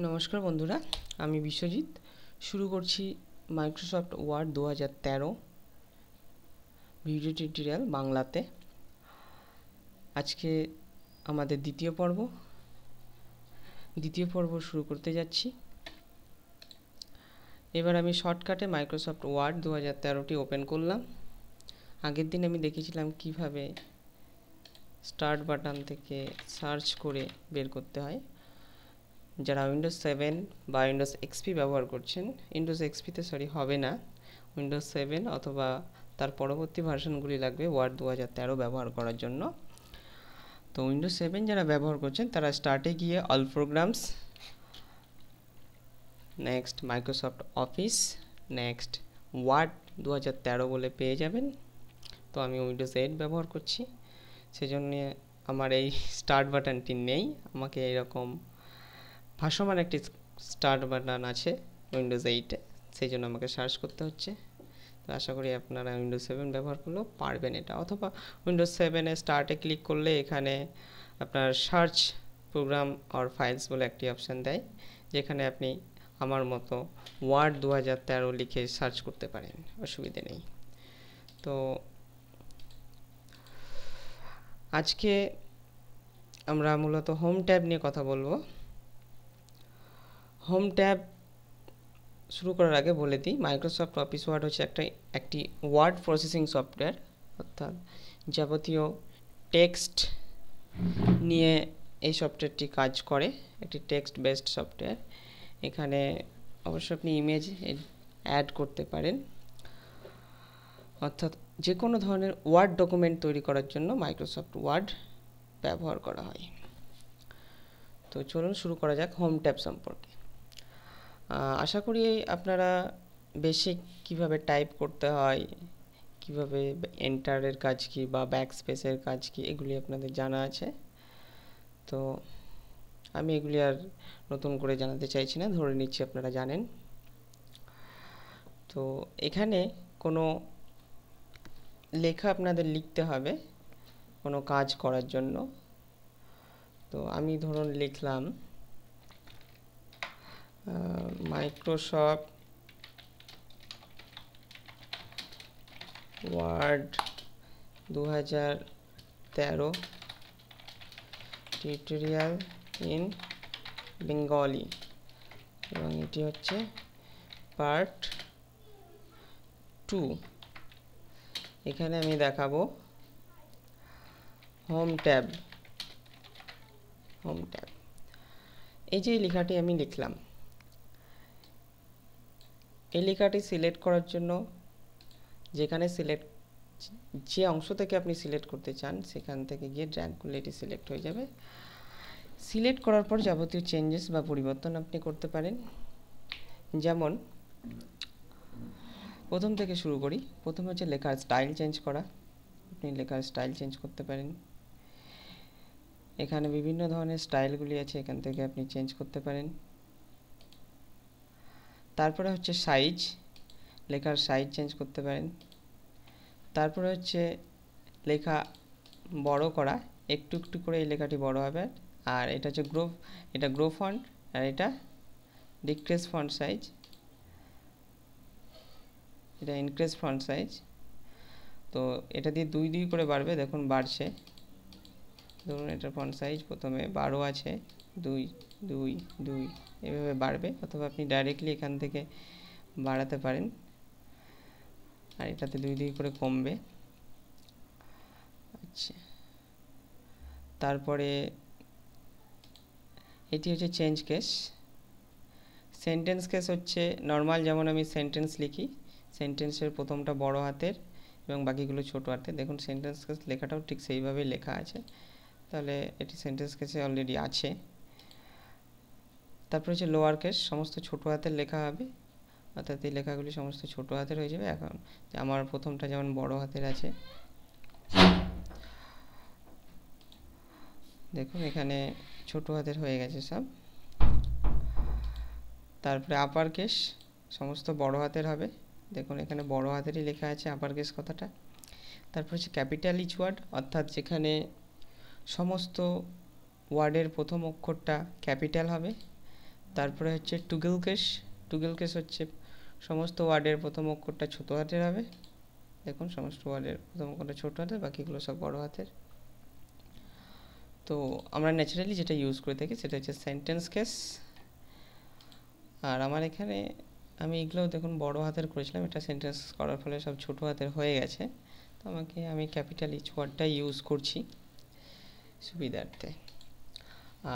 নমস্কার বন্ধুরা, আমি বিশ্বজিৎ। শুরু করছি মাইক্রোসফট ওয়ার্ড 2013 ভিডিও টিউটোরিয়াল বাংলাতে। আজকে আমাদের দ্বিতীয় পর্ব শুরু করতে যাচ্ছি। এবার আমি শর্টকাটে মাইক্রোসফট ওয়ার্ড 2013টি ওপেন করলাম। আগের দিন আমি দেখিয়েছিলাম কিভাবে স্টার্ট বাটন থেকে সার্চ করে বের করতে হয়। যারা উইন্ডোজ 7 বা উইন্ডোজ এক্সপি ব্যবহার করছেন, উইন্ডোজ এক্সপিতে হবে না, উইন্ডোজ 7 অথবা তার পরবর্তী ভার্সনগুলি লাগবে ওয়ার্ড 2013 ব্যবহার করার জন্য। তো উইন্ডোজ 7 যারা ব্যবহার করছেন তারা স্টার্টে গিয়ে all programs, next Microsoft Office, next Word 2013 বলে পেয়ে যাবেন। তো আমি উইন্ডোজ 8 ব্যবহার করছি, সেজন্য আমার এই স্টার্ট বাটনটি নেই। আমাকে এরকম ভাসমান একটি স্টার্ট বাটন আছে উইন্ডোজ 8-এ, সেই জন্য আমাকে সার্চ করতে হচ্ছে। তো আশা করি আপনারা উইন্ডোজ 7 ব্যবহার করলেও পারবেন এটা, অথবা উইন্ডোজ 7-এ স্টার্টে ক্লিক করলে এখানে আপনার সার্চ প্রোগ্রাম অর ফাইলস বলে একটি অপশান দেয়, যেখানে আপনি আমার মতো ওয়ার্ড 2013 লিখে সার্চ করতে পারেন, অসুবিধে নেই। তো আজকে আমরা মূলত হোম ট্যাব নিয়ে কথা বলবো। হোম ট্যাব শুরু করার আগে বলে দিই, মাইক্রোসফট অফিস ওয়ার্ড হচ্ছে একটি ওয়ার্ড প্রসেসিং সফটওয়্যার, অর্থাৎ যাবতীয় টেক্সট নিয়ে এই সফটওয়্যারটি কাজ করে। একটি টেক্সট বেসড সফটওয়্যার। এখানে অবশ্য আপনি ইমেজ অ্যাড করতে পারেন, অর্থাৎ যে কোনো ধরনের ওয়ার্ড ডকুমেন্ট তৈরি করার জন্য মাইক্রোসফট ওয়ার্ড ব্যবহার করা হয়। তো চলুন শুরু করা যাক হোম ট্যাব সম্পর্কে। আশা করি আপনারা বেসিক কিভাবে টাইপ করতে হয়, কিভাবে এন্টারের কাজ কি বা ব্যাক স্পেসের কাজ কি, এগুলি আপনাদের জানা আছে। তো আমি এগুলি আর নতুন করে জানাতে চাইছি না, ধরে নিচ্ছি আপনারা জানেন। তো এখানে কোনো লেখা আপনাদের লিখতে হবে কোনো কাজ করার জন্য। তো আমি ধরুন লিখলাম Microsoft Word 2013 tutorial in Bengali, এবং এটি হচ্ছে পার্ট 2। এখানে আমি দেখাবো হোম ট্যাব। এই যে লেখাটি আমি লিখলাম, এই লেখাটি সিলেক্ট করার জন্য যে অংশ থেকে আপনি সিলেক্ট করতে চান সেখান থেকে গিয়ে ড্র্যাগ করলে এটি সিলেক্ট হয়ে যাবে। সিলেক্ট করার পর যাবতীয় চেঞ্জেস বা পরিবর্তন আপনি করতে পারেন। যেমন প্রথম থেকে শুরু করি। প্রথম হচ্ছে লেখার স্টাইল চেঞ্জ করা। আপনি লেখার স্টাইল চেঞ্জ করতে পারেন। এখানে বিভিন্ন ধরনের স্টাইলগুলি আছে, এখান থেকে আপনি চেঞ্জ করতে পারেন। তারপরে হচ্ছে সাইজ, লেখার সাইজ চেঞ্জ করতে পারেন। তারপরে হচ্ছে লেখা বড় করা, একটু একটু করে এই লেখাটি বড় হবে। আর এটা হচ্ছে গ্রো ফন্ট, আর এটা ডিক্রিজ ফন্ট সাইজ, এটা ইনক্রিজ ফন্ট সাইজ। তো এটা দিয়ে 2 করে বাড়বে, দেখুন বাড়ছে। ধরুন এটার ফন্ট সাইজ প্রথমে 12 আছে, 2 2 2 এভাবে বাড়বে, অথবা আপনি ডাইরেক্টলি এখান থেকে বাড়াতে পারেন। আর এটাতে 2 করে কমবে। আচ্ছা, তারপরে এটি হচ্ছে চেঞ্জ কেস। সেন্টেন্স কেস হচ্ছে নর্মাল, যেমন আমি সেন্টেন্স লিখি, সেন্টেন্সের প্রথমটা বড় হাতের এবং বাকিগুলো ছোট হাতের। দেখুন সেন্টেন্স কেস লেখাটাও ঠিক সেইভাবেই লেখা আছে, তাহলে এটি সেন্টেন্স কেসে অলরেডি আছে। তারপর হচ্ছে লোয়ার কেস, সমস্ত ছোট হাতের লেখা হবে, অর্থাৎ এই লেখাগুলি সমস্ত ছোট হাতের হয়ে যাবে। এখন আমার প্রথমটা যেমন বড় হাতের আছে, দেখুন এখানে ছোট হাতের হয়ে গেছে সব। তারপরে আপার কেস, সমস্ত বড় হাতের হবে, দেখুন এখানে বড় হাতেরই লেখা আছে আপার কেস কথাটা। তারপর হচ্ছে ক্যাপিটাল ইচ ওয়ার্ড, অর্থাৎ যেখানে সমস্ত ওয়ার্ডের প্রথম অক্ষরটা ক্যাপিটাল হবে, তারপরে হচ্ছে টুগেল কেস। টুগেল কেস হচ্ছে সমস্ত ওয়ার্ডের প্রথম অক্ষরটা ছোট হাতের হবে। দেখুন সমস্ত ওয়ার্ডের প্রথম অক্ষরটা ছোট হাতের, বাকিগুলো সব বড় হাতের। তো আমরা ন্যাচারালি যেটা ইউজ করে থাকি সেটা হচ্ছে সেন্টেন্স কেস। আর আমার এখানে আমি এগুলো দেখুন বড় হাতের করেছিলাম, এটা সেন্টেন্স করার ফলে সব ছোট হাতের হয়ে গেছে। তো আমি ক্যাপিটাল ইচ ওয়ার্ডটা ইউজ করছি সুবিধার্থে।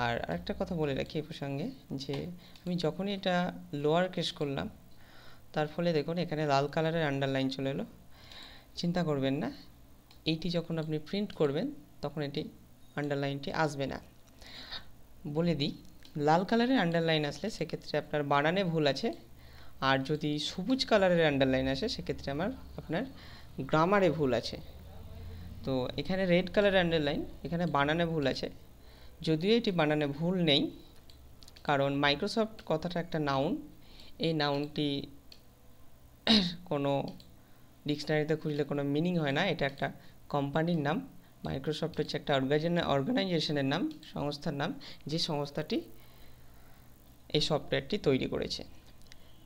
আর আরেকটা কথা বলে রাখি এই প্রসঙ্গে, যে আমি যখনই এটা লোয়ার কেস করলাম তার ফলে দেখুন এখানে লাল কালারের আন্ডারলাইন চলে এলো। চিন্তা করবেন না, এইটি যখন আপনি প্রিন্ট করবেন তখন এটি আন্ডারলাইনটি আসবে না। বলে দিই, লাল কালারের আন্ডারলাইন আসলে সেক্ষেত্রে আপনার বানানে ভুল আছে, আর যদি সবুজ কালারের আন্ডারলাইন আসে সেক্ষেত্রে আপনার গ্রামারে ভুল আছে। তো এখানে রেড কালারের আন্ডারলাইন, এখানে বানানে ভুল আছে, যদিও এটি বানানে ভুল নেই, কারণ মাইক্রোসফট কথাটা একটা নাউন। এই নাউনটি কোনো ডিকশনারিতে খুঁজলে কোনো মিনিং হয় না, এটা একটা কোম্পানির নাম। মাইক্রোসফট হচ্ছে একটা অর্গানাইজেশনের নাম, সংস্থার নাম, যে সংস্থাটি এই সফটওয়্যারটি তৈরি করেছে।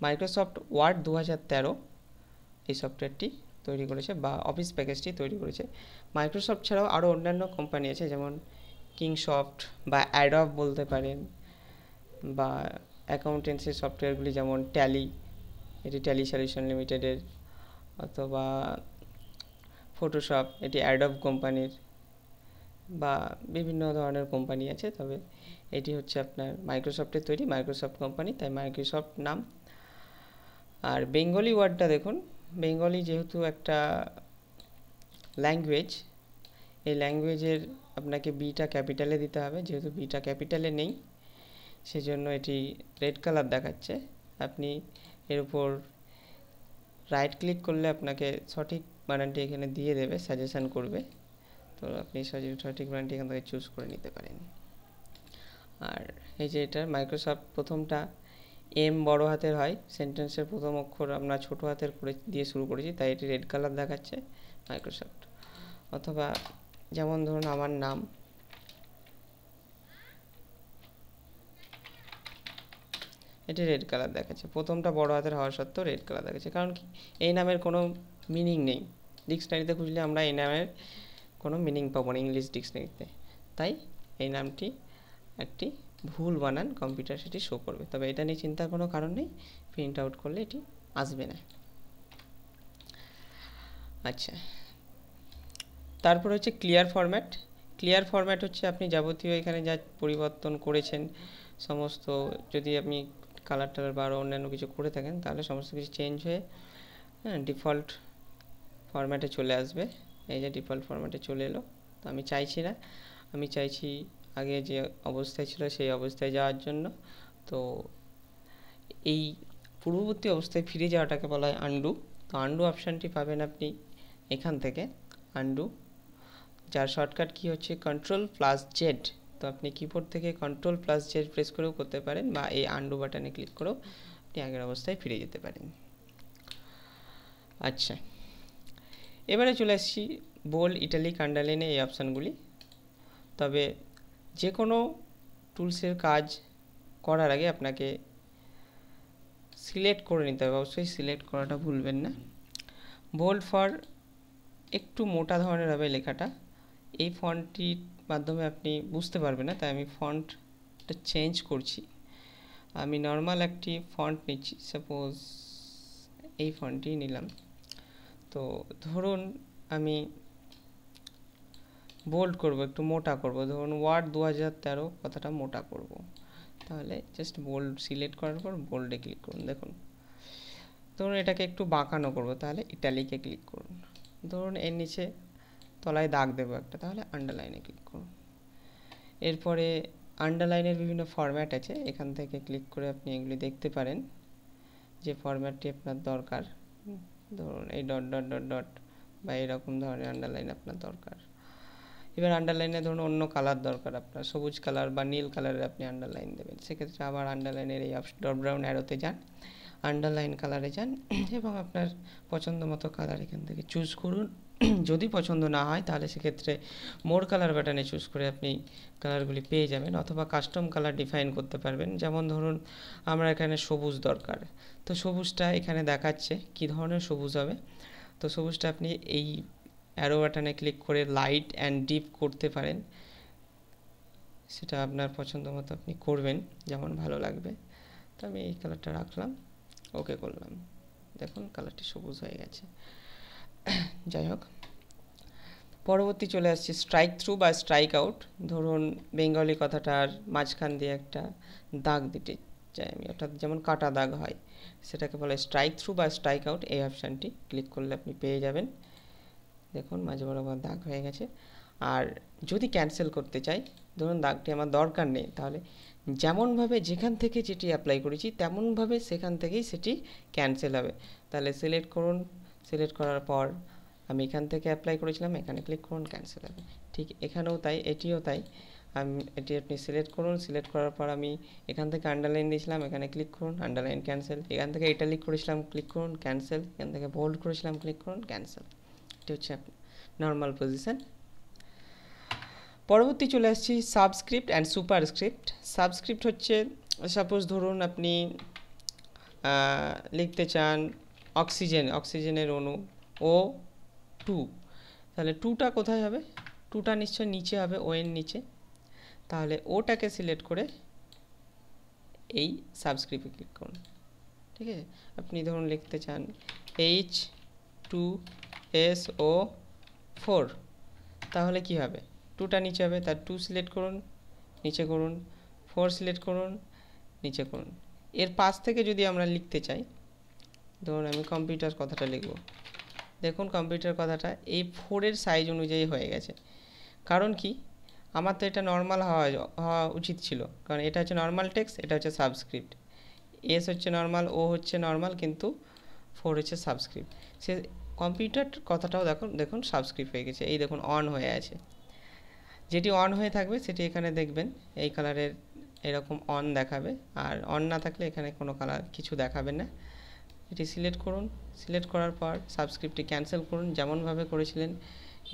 মাইক্রোসফট ওয়ার্ড 2013 এই সফটওয়্যারটি তৈরি করেছে, বা অফিস প্যাকেজটি তৈরি করেছে। মাইক্রোসফট ছাড়াও আরও অন্যান্য কোম্পানি আছে, যেমন কিংসফট বা অ্যাডব বলতে পারেন, বা অ্যাকাউন্টেন্সি সফটওয়্যারগুলি যেমন ট্যালি, এটি ট্যালি সলিউশন লিমিটেডের, অথবা ফটোশপ, এটি অ্যাডব কোম্পানির, বা বিভিন্ন ধরনের কোম্পানি আছে। তবে এটি হচ্ছে আপনার মাইক্রোসফটের তৈরি, মাইক্রোসফট কোম্পানি, তাই মাইক্রোসফট নাম। আর বেঙ্গলি ওয়ার্ডটা দেখুন, বেঙ্গলি যেহেতু একটা ল্যাঙ্গুয়েজ, এই ল্যাঙ্গুয়েজের আপনাকে বিটা ক্যাপিটালে দিতে হবে, যেহেতু বিটা ক্যাপিটালে নেই সেজন্য এটি রেড কালার দেখাচ্ছে। আপনি এর উপর রাইট ক্লিক করলে আপনাকে সঠিক বানানটি এখানে দিয়ে দেবে, সাজেশান করবে, তো আপনি সঠিক বানানটি এখান থেকে চুজ করে নিতে পারেন। আর এই যে এটা মাইক্রোসফট প্রথমটা এম বড় হাতের হয়, সেন্টেন্সের প্রথম অক্ষর আমরা ছোট হাতের করে দিয়ে শুরু করেছি, তাই এটি রেড কালার দেখাচ্ছে মাইক্রোসফট। অথবা যেমন ধরুন আমার নাম, এটি রেড কালার দেখাচ্ছে, প্রথমটা বড় হাতের হওয়া সত্ত্বেও রেড কালার দেখাচ্ছে। কারণ কি, এই নামের কোনো মিনিং নেই, ডিকশনারিতে খুঁজলে আমরা এই নামের কোনো মিনিং পাবো না ইংলিশ ডিকশনারিতে, তাই এই নামটি একটি ভুল বানান, কম্পিউটার সেটি শো করবে। তবে এটা নিয়ে চিন্তার কোনো কারণ নেই, প্রিন্ট আউট করলে এটি আসবে না। আচ্ছা, তারপর হচ্ছে ক্লিয়ার ফরম্যাট। ক্লিয়ার ফরম্যাট হচ্ছে আপনি যাবতীয় এখানে যা পরিবর্তন করেছেন সমস্ত, যদি আপনি কালার টালার বা অন্যান্য কিছু করে থাকেন তাহলে সমস্ত কিছু চেঞ্জ হয়ে ডিফল্ট ফরম্যাটে চলে আসবে। এই যে ডিফল্ট ফরম্যাটে চলে এলো। তো আমি চাইছি না, আমি চাইছি আগে যে অবস্থায় ছিল সেই অবস্থায় যাওয়ার জন্য। তো এই পূর্ববর্তী অবস্থায় ফিরে যাওয়াটাকে বলা হয় আনডু। তো আনডু অপশানটি পাবেন আপনি এখান থেকে, আনডু, যার শর্টকাট কি হচ্ছে Ctrl+Z। তো আপনি কিবোর্ড থেকে Ctrl+Z প্রেস করেও করতে পারেন, বা এই আনডু বাটনে ক্লিক করেও আপনি আগের অবস্থায় ফিরে যেতে পারেন। আচ্ছা, এবারে চলে আসছি বোল্ড, ইটালিক, আন্ডারলাইনে এই অপশানগুলি। তবে যে কোনো টুলসের কাজ করার আগে আপনাকে সিলেক্ট করে নিতে হবে, অবশ্যই সিলেক্ট করাটা ভুলবেন না। বোল্ড ফর একটু মোটা ধরনের হবে লেখাটা, এই ফন্টটির মাধ্যমে আপনি বুঝতে পারবেন না, তাই আমি ফন্টটা চেঞ্জ করছি। আমি নর্মাল একটি ফন্ট নিচ্ছি, সাপোজ এই ফন্টটি নিলাম। তো ধরুন আমি বোল্ড করব, একটু মোটা করব, ধরুন ওয়ার্ড 2013 কথাটা মোটা করব, তাহলে জাস্ট বোল্ড সিলেক্ট করার পর বোল্ডে ক্লিক করুন। দেখুন, ধরুন এটাকে একটু বাঁকানো করব, তাহলে ইটালিকে ক্লিক করুন। ধরুন এর নিচে তলায় দাগ দেবো একটা, তাহলে আন্ডারলাইনে ক্লিক করুন। এরপরে আন্ডারলাইনের বিভিন্ন ফরম্যাট আছে, এখান থেকে ক্লিক করে আপনি এগুলি দেখতে পারেন যে ফরম্যাটটি আপনার দরকার। ধরুন এই ডট ডট ডট ডট বা এরকম ধরনের আন্ডারলাইন আপনার দরকার। এবার আন্ডারলাইনে ধরুন অন্য কালার দরকার আপনার, সবুজ কালার বা নীল কালারের আপনি আন্ডারলাইন দেবেন, সেক্ষেত্রে আবার আন্ডারলাইনের এই ড্রপ ডাউন অ্যারোতে যান, আন্ডারলাইন কালারে যান এবং আপনার পছন্দ মতো কালার এখান থেকে চুজ করুন। যদি পছন্দ না হয় তাহলে সেক্ষেত্রে মোর কালার বাটনে চুজ করে আপনি কালারগুলি পেয়ে যাবেন, অথবা কাস্টম কালার ডিফাইন করতে পারবেন। যেমন ধরুন আমরা এখানে সবুজ দরকার, তো সবুজটা এখানে দেখাচ্ছে কী ধরনের সবুজ হবে। তো সবুজটা আপনি এই অ্যারো বাটনে ক্লিক করে লাইট অ্যান্ড ডিপ করতে পারেন, সেটা আপনার পছন্দ মতো আপনি করবেন, যেমন ভালো লাগবে। তো আমি এই কালারটা রাখলাম, ওকে করলাম, দেখুন কালারটি সবুজ হয়ে গেছে। যাই হোক, পরবর্তী চলে আসছে স্ট্রাইক থ্রু বা স্ট্রাইক আউট। ধরুন বেঙ্গলি কথাটার মাঝখান দিয়ে একটা দাগ দিতে চাই আমি, অর্থাৎ যেমন কাটা দাগ হয়, সেটাকে বলে স্ট্রাইক থ্রু বা স্ট্রাইক আউট। এই অপশানটি ক্লিক করলে আপনি পেয়ে যাবেন, দেখুন মাঝে বরাবর দাগ হয়ে গেছে। আর যদি ক্যান্সেল করতে চাই, ধরুন দাগটি আমার দরকার নেই, তাহলে যেমনভাবে যেখান থেকে যেটি অ্যাপ্লাই করেছি তেমনভাবে সেখান থেকেই সেটি ক্যান্সেল হবে। তাহলে সিলেক্ট করুন, সিলেক্ট করার পর আমি এখান থেকে অ্যাপ্লাই করেছিলাম, এখানে ক্লিক করুন, ক্যান্সেল হবে। ঠিক এখানেও তাই, এটিও তাই। এটি আপনি সিলেক্ট করুন, সিলেক্ট করার পর আমি এখান থেকে আন্ডারলাইন দিয়েছিলাম, এখানে ক্লিক করুন, আন্ডারলাইন ক্যান্সেল। এখান থেকে ইটালিক করেছিলাম, ক্লিক করুন, ক্যান্সেল। এখান থেকে বোল্ড করেছিলাম, ক্লিক করুন, ক্যান্সেল। এটি হচ্ছে নর্মাল পজিশন। পরবর্তী চলে আসছি সাবস্ক্রিপ্ট অ্যান্ড সুপারস্ক্রিপ্ট। সাবস্ক্রিপ্ট হচ্ছে, সাপোজ ধরুন আপনি লিখতে চান অক্সিজেনের অণু O2, তাহলে 2টা কোথায় হবে? 2টা নিশ্চয় নিচে হবে, ও এর নিচে। তাহলে ওটাকে সিলেক্ট করে এই সাবস্ক্রিপ্টে ক্লিক করুন, ঠিক আছে। আপনি ধরুন লিখতে চান H2SO4, তাহলে কি হবে? 2টা নিচে হবে, তার 2 সিলেক্ট করুন, নিচে করুন, 4 সিলেক্ট করুন, নিচে করুন। এর পাশ থেকে যদি আমরা লিখতে চাই, ধরুন আমি কম্পিউটার কথাটা লিখব, দেখুন কম্পিউটার কথাটা এই 4-এর সাইজ অনুযায়ী হয়ে গেছে। কারণ কি, আমার তো এটা নর্মাল হওয়া উচিত ছিল, কারণ এটা হচ্ছে নর্মাল টেক্সট, এটা হচ্ছে সাবস্ক্রিপ্ট। এস হচ্ছে নর্মাল, ও হচ্ছে নর্মাল, কিন্তু 4 হচ্ছে সাবস্ক্রিপ্ট। সে কম্পিউটার কথাটাও দেখুন সাবস্ক্রিপ্ট হয়ে গেছে, এই দেখুন অন হয়ে আছে। যেটি অন হয়ে থাকবে সেটি এখানে দেখবেন এই কালারের এরকম অন দেখাবে, আর অন না থাকলে এখানে কোনো কালার কিছু দেখাবে না। এটি সিলেক্ট করুন, সিলেক্ট করার পর সাবস্ক্রিপ্টটি ক্যান্সেল করুন, যেমনভাবে করেছিলেন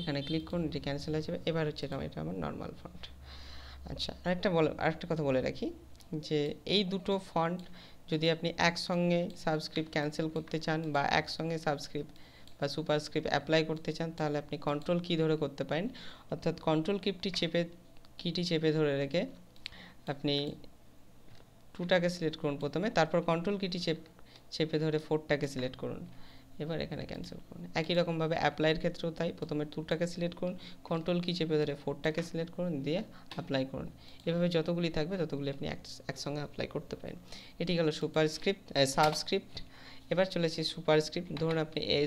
এখানে ক্লিক করুন, এটি ক্যান্সেল হয়ে যাবে। এবার হচ্ছে এটা আমার নর্মাল ফন্ট। আচ্ছা, আরেকটা কথা বলে রাখি, যে এই দুটো ফন্ট যদি আপনি একসঙ্গে সাবস্ক্রিপ্ট ক্যান্সেল করতে চান বা একসঙ্গে সাবস্ক্রিপ্ট বা সুপারস্ক্রিপ্ট অ্যাপ্লাই করতে চান, তাহলে আপনি কন্ট্রোল কি ধরে করতে পারেন, অর্থাৎ কন্ট্রোল কিটি চেপে ধরে রেখে আপনি 2টাকে সিলেক্ট করুন প্রথমে, তারপর কন্ট্রোল কিটি চেপে ধরে 4টাকে সিলেক্ট করুন, এবার এখানে ক্যান্সেল করুন। একই রকমভাবে অ্যাপ্লাইয়ের ক্ষেত্রেও তাই, প্রথমে 2টাকে সিলেক্ট করুন, কন্ট্রোল কি চেপে ধরে 4টাকে সিলেক্ট করুন, দিয়ে অ্যাপ্লাই করুন। এভাবে যতগুলি থাকবে ততগুলি আপনি একসঙ্গে অ্যাপ্লাই করতে পারেন। এটি গেল সাবস্ক্রিপ্ট। এবার চলেছি সুপারস্ক্রিপ্ট। ধরুন আপনি A²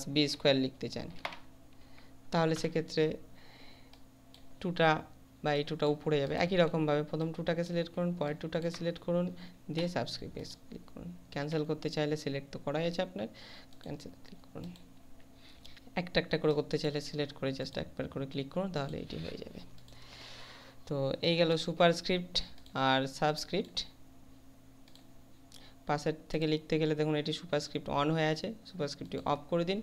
+ B² লিখতে চান, তাহলে সেক্ষেত্রে 2টা বা এই 2টা উপরে যাবে। একই রকমভাবে প্রথম 2টাকে সিলেক্ট করুন, পরের 2টাকে সিলেক্ট করুন, দিয়ে সাবস্ক্রিপ্টে ক্লিক করুন। ক্যান্সেল করতে চাইলে সিলেক্ট তো করাই আছে আপনার, ক্যান্সেল ক্লিক করুন। একটা একটা করে করতে চাইলে সিলেক্ট করে জাস্ট একবার করে ক্লিক করুন, তাহলে এটি হয়ে যাবে। তো এই গেল সুপারস্ক্রিপ্ট আর সাবস্ক্রিপ্ট। পাশের থেকে লিখতে গেলে দেখুন এটি সুপারস্ক্রিপ্ট অন হয়ে আছে, সুপারস্ক্রিপ্টটি অফ করে দিন,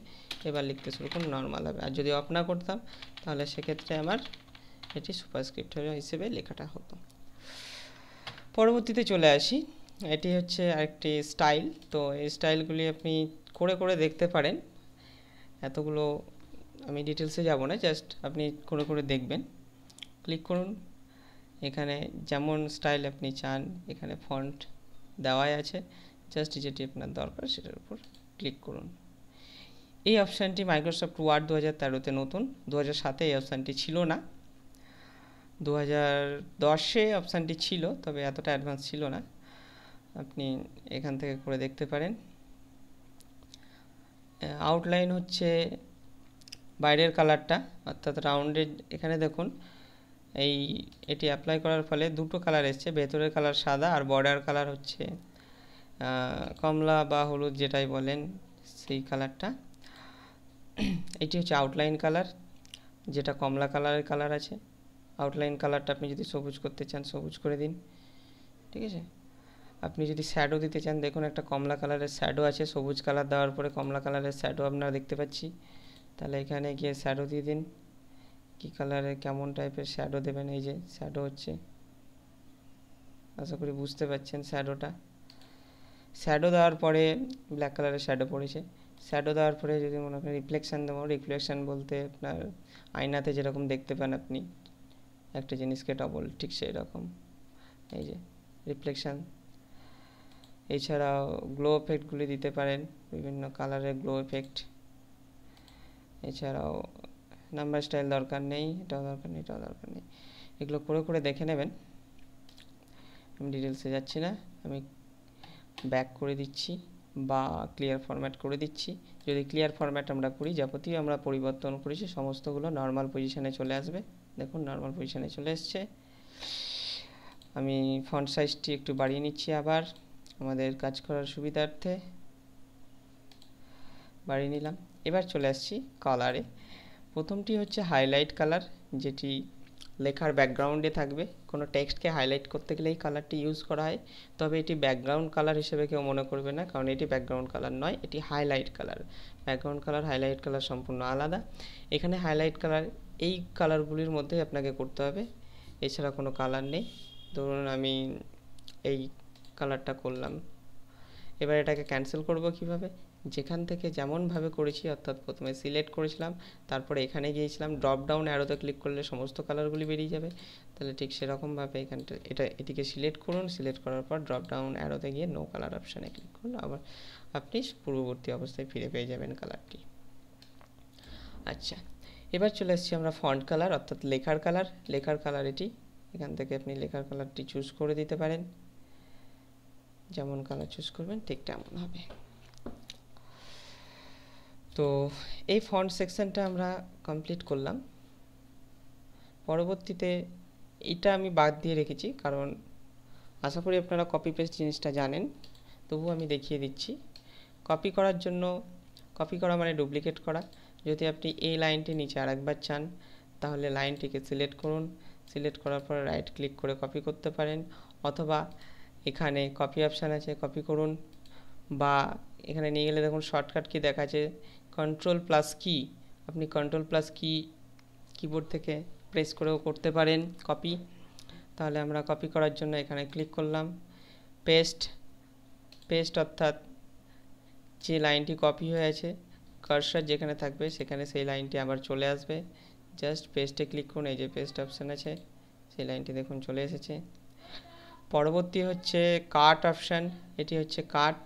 এবার লিখতে শুরু করুন, নর্মাল হবে। আর যদি অফ না করতাম তাহলে সেক্ষেত্রে আমার এটি সুপারস্ক্রিপ্ট হিসেবে লেখাটা হতো। পরবর্তীতে চলে আসি, এটি হচ্ছে আরেকটি স্টাইল। তো এই স্টাইলগুলি আপনি করে করে দেখতে পারেন, এতগুলো আমি ডিটেলসে যাব না, জাস্ট আপনি করে করে দেখবেন। ক্লিক করুন, এখানে যেমন স্টাইল আপনি চান এখানে ফন্ট দেওয়াই আছে, জাস্ট যেটি আপনার দরকার সেটার উপর ক্লিক করুন। এই অপশানটি মাইক্রোসফট ওয়ার্ড 2013-তে নতুন, 2007-এ এই অপশানটি ছিল না। 2010-এ অপশানটি ছিল, তবে এতটা অ্যাডভান্স ছিল না। আপনি এখান থেকে করে দেখতে পারেন। আউটলাইন হচ্ছে বাইরের কালারটা, অর্থাৎ রাউন্ডেড। এখানে দেখুন এটি অ্যাপ্লাই করার ফলে দুটো কালার এসছে, ভেতরের কালার সাদা আর বর্ডার কালার হচ্ছে কমলা বা হলুদ যেটাই বলেন সেই কালারটা। এটি হচ্ছে আউটলাইন কালার, যেটা কমলা কালারের কালার আছে। আউটলাইন কালারটা আপনি যদি সবুজ করতে চান সবুজ করে দিন, ঠিক আছে। আপনি যদি শ্যাডো দিতে চান, দেখুন একটা কমলা কালারের শ্যাডো আছে, সবুজ কালার দেওয়ার পরে কমলা কালারের শ্যাডো আপনারা দেখতে পাচ্ছি। তাহলে এখানে গিয়ে শ্যাডো দিয়ে দিন, কী কালারের কেমন টাইপের শ্যাডো দেবেন। এই যে শ্যাডো হচ্ছে, আশা করি বুঝতে পারছেন শ্যাডোটা। শ্যাডো দেওয়ার পরে ব্ল্যাক কালারের শ্যাডো পড়েছে। শ্যাডো দেওয়ার পরে যদি মনে করেন রিফ্লেকশান দেবো, রিফ্লেকশান বলতে আপনার আয়নাতে যেরকম দেখতে পান আপনি একটা জিনিসকে ডবল, ঠিক সেই রকম এই যে রিফ্লেকশান। এছাড়াও গ্লো এফেক্টগুলি দিতে পারেন, বিভিন্ন কালারের গ্লো এফেক্ট। এছাড়াও নাম্বার স্টাইল দরকার নেই, এটাও দরকার নেই, এটাও দরকার নেই, এগুলো করে করে দেখে নেবেন। আমি ডিটেলসে যাচ্ছি না, আমি ব্যাক করে দিচ্ছি বা ক্লিয়ার ফরম্যাট করে দিচ্ছি। যদি ক্লিয়ার ফরম্যাট আমরা করি, যাবতীয় আমরা পরিবর্তন করেছি সমস্তগুলো নর্মাল পজিশানে চলে আসবে। দেখুন নর্মাল পজিশানে চলে এসছে। আমি ফন্ট সাইজটি একটু বাড়িয়ে নিচ্ছি, আবার আমাদের কাজ করার সুবিধার্থে বাড়িয়ে নিলাম। এবার চলে আসছি কালারে। প্রথমটি হচ্ছে হাইলাইট কালার, যেটি লেখার ব্যাকগ্রাউন্ডে থাকবে। কোনো টেক্সটকে হাইলাইট করতে গেলে এই কালারটি ইউজ করা হয়, তবে এটি ব্যাকগ্রাউন্ড কালার হিসেবে কেউ মনে করবে না, কারণ এটি ব্যাকগ্রাউন্ড কালার নয়, এটি highlight colour. Background colour highlight colour সম্পূর্ণ আলাদা। এখানে হাইলাইট কালার এই কালারগুলির মধ্যে আপনাকে করতে হবে, এছাড়া কোনো কালার নেই। ধরুন আমি এই কালারটা করলাম, এবার এটাকে ক্যান্সেল করব কিভাবে? যেখান থেকে যেমনভাবে করেছি, অর্থাৎ প্রথমে সিলেক্ট করেছিলাম, তারপরে এখানে গিয়েছিলাম, ড্রপ ডাউন অ্যারোতে ক্লিক করলে সমস্ত কালারগুলি বেরিয়ে যাবে। তাহলে ঠিক সেরকমভাবে এখানটা এটিকে সিলেক্ট করুন, সিলেক্ট করার পর ড্রপ ডাউন অ্যারোতে গিয়ে নো কালার অপশানে ক্লিক করুন, আবার আপনি পূর্ববর্তী অবস্থায় ফিরে পেয়ে যাবেন কালারটি। আচ্ছা, এবার চলে এসেছি আমরা ফন্ট কালার, অর্থাৎ লেখার কালার। লেখার কালার এটি, এখান থেকে আপনি লেখার কালারটি চুজ করে দিতে পারেন, যেমন কালার চুজ করবেন ঠিক তেমন হবে। তো এই ফন্ট সেকশনটা আমরা কমপ্লিট করলাম। পরবর্তীতে এটা আমি বাদ দিয়ে রেখেছি, কারণ আশা করি আপনারা কপি পেস্ট জিনিসটা জানেন, তবুও আমি দেখিয়ে দিচ্ছি। কপি করার জন্য, কপি করা মানে ডুপ্লিকেট করা। যদি আপনি এই লাইনটি নিচে আরেকবার চান, তাহলে লাইনটিকে সিলেক্ট করুন, সিলেক্ট করার পর রাইট ক্লিক করে কপি করতে পারেন, অথবা এখানে কপি অপশান আছে, কপি করুন, বা এখানে নিয়ে গেলে দেখুন শর্টকাট কি দেখাচ্ছে, কন্ট্রোল প্লাস কি, আপনি কন্ট্রোল প্লাস কি কিবোর্ড থেকে প্রেস করেও করতে পারেন কপি। তাহলে আমরা কপি করার জন্য এখানে ক্লিক করলাম, পেস্ট। পেস্ট অর্থাৎ যে লাইনটি কপি হয়ে আছে, কার্সর যেখানে থাকবে সেখানে সেই লাইনটি আবার চলে আসবে। জাস্ট পেস্টে ক্লিক করুন, এই যে পেস্ট অপশান আছে, সেই লাইনটি দেখুন চলে এসেছে। পরবর্তী হচ্ছে কাট অপশান, এটি হচ্ছে কাট।